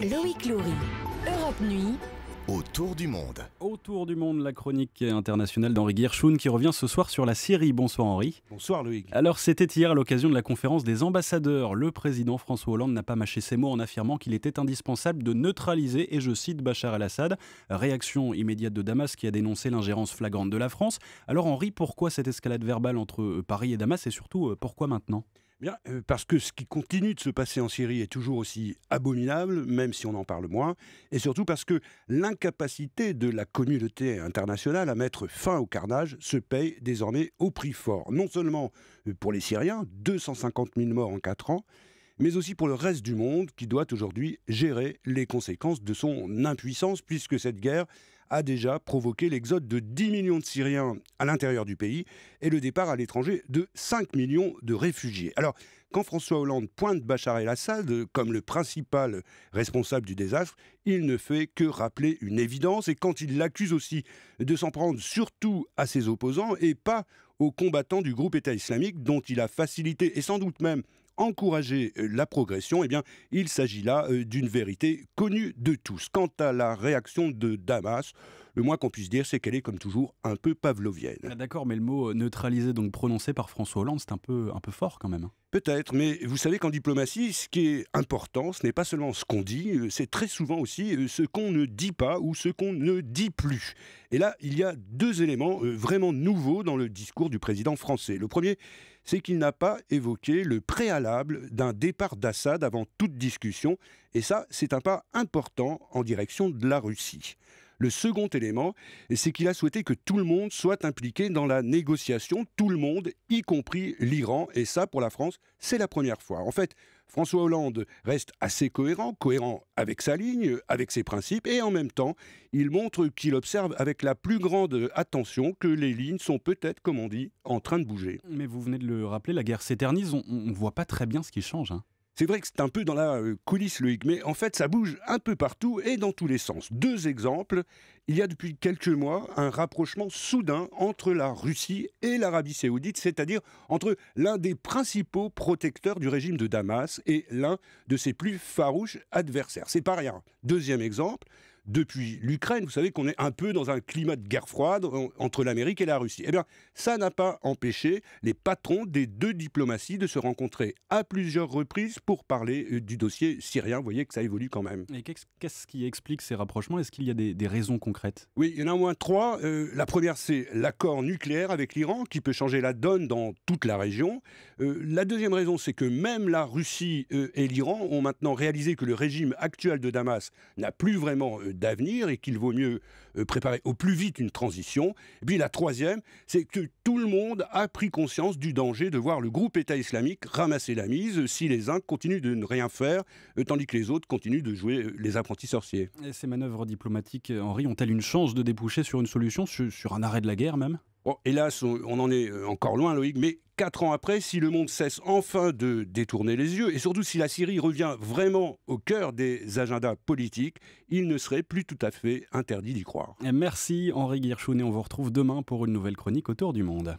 Loïc Loury, Europe Nuit. Autour du monde. Autour du monde, la chronique internationale d'Henri Guirchoun qui revient ce soir sur la Syrie. Bonsoir Henri. Bonsoir Loïc. Alors c'était hier à l'occasion de la conférence des ambassadeurs. Le président François Hollande n'a pas mâché ses mots en affirmant qu'il était indispensable de neutraliser, et je cite, Bachar el-Assad. Réaction immédiate de Damas qui a dénoncé l'ingérence flagrante de la France. Alors Henri, pourquoi cette escalade verbale entre Paris et Damas et surtout pourquoi maintenant ? Bien, parce que ce qui continue de se passer en Syrie est toujours aussi abominable, même si on en parle moins, et surtout parce que l'incapacité de la communauté internationale à mettre fin au carnage se paye désormais au prix fort. Non seulement pour les Syriens, 250 000 morts en 4 ans, mais aussi pour le reste du monde qui doit aujourd'hui gérer les conséquences de son impuissance, puisque cette guerre a déjà provoqué l'exode de 10 millions de Syriens à l'intérieur du pays et le départ à l'étranger de 5 millions de réfugiés. Alors, quand François Hollande pointe Bachar el-Assad comme le principal responsable du désastre, il ne fait que rappeler une évidence, et quand il l'accuse aussi de s'en prendre surtout à ses opposants et pas aux combattants du groupe État islamique dont il a facilité et sans doute même encourager la progression, eh bien, il s'agit là d'une vérité connue de tous. Quant à la réaction de Damas, le moins qu'on puisse dire, c'est qu'elle est comme toujours un peu pavlovienne. Ah, d'accord, mais le mot neutralisé, donc prononcé par François Hollande, c'est un peu fort quand même. Peut-être, mais vous savez qu'en diplomatie, ce qui est important, ce n'est pas seulement ce qu'on dit, c'est très souvent aussi ce qu'on ne dit pas ou ce qu'on ne dit plus. Et là, il y a deux éléments vraiment nouveaux dans le discours du président français. Le premier, c'est qu'il n'a pas évoqué le préalable d'un départ d'Assad avant toute discussion, et ça, c'est un pas important en direction de la Russie. Le second élément, c'est qu'il a souhaité que tout le monde soit impliqué dans la négociation, tout le monde, y compris l'Iran, et ça, pour la France, c'est la première fois. En fait, François Hollande reste assez cohérent avec sa ligne, avec ses principes, et en même temps, il montre qu'il observe avec la plus grande attention que les lignes sont peut-être, comme on dit, en train de bouger. Mais vous venez de le rappeler, la guerre s'éternise, on ne voit pas très bien ce qui change. C'est vrai que c'est un peu dans la coulisse, Loïc, mais en fait, ça bouge un peu partout et dans tous les sens. Deux exemples. Il y a depuis quelques mois un rapprochement soudain entre la Russie et l'Arabie saoudite, c'est-à-dire entre l'un des principaux protecteurs du régime de Damas et l'un de ses plus farouches adversaires. C'est pas rien. Deuxième exemple. Depuis l'Ukraine, vous savez qu'on est un peu dans un climat de guerre froide entre l'Amérique et la Russie. Eh bien, ça n'a pas empêché les patrons des deux diplomaties de se rencontrer à plusieurs reprises pour parler du dossier syrien. Vous voyez que ça évolue quand même. Et qu'est-ce qui explique ces rapprochements ? Est-ce qu'il y a des raisons concrètes ? Oui, il y en a au moins trois. La première, c'est l'accord nucléaire avec l'Iran qui peut changer la donne dans toute la région. La deuxième raison, c'est que même la Russie et l'Iran ont maintenant réalisé que le régime actuel de Damas n'a plus vraiment d'avenir et qu'il vaut mieux préparer au plus vite une transition. Et puis la troisième, c'est que tout le monde a pris conscience du danger de voir le groupe État islamique ramasser la mise si les uns continuent de ne rien faire, tandis que les autres continuent de jouer les apprentis sorciers. Et ces manœuvres diplomatiques, Henri, ont-elles une chance de déboucher sur une solution, sur un arrêt de la guerre même ? Bon, hélas, on en est encore loin, Loïc, mais 4 ans après, si le monde cesse enfin de détourner les yeux, et surtout si la Syrie revient vraiment au cœur des agendas politiques, il ne serait plus tout à fait interdit d'y croire. Et merci Henri Guirchoun, et on vous retrouve demain pour une nouvelle chronique Autour du monde.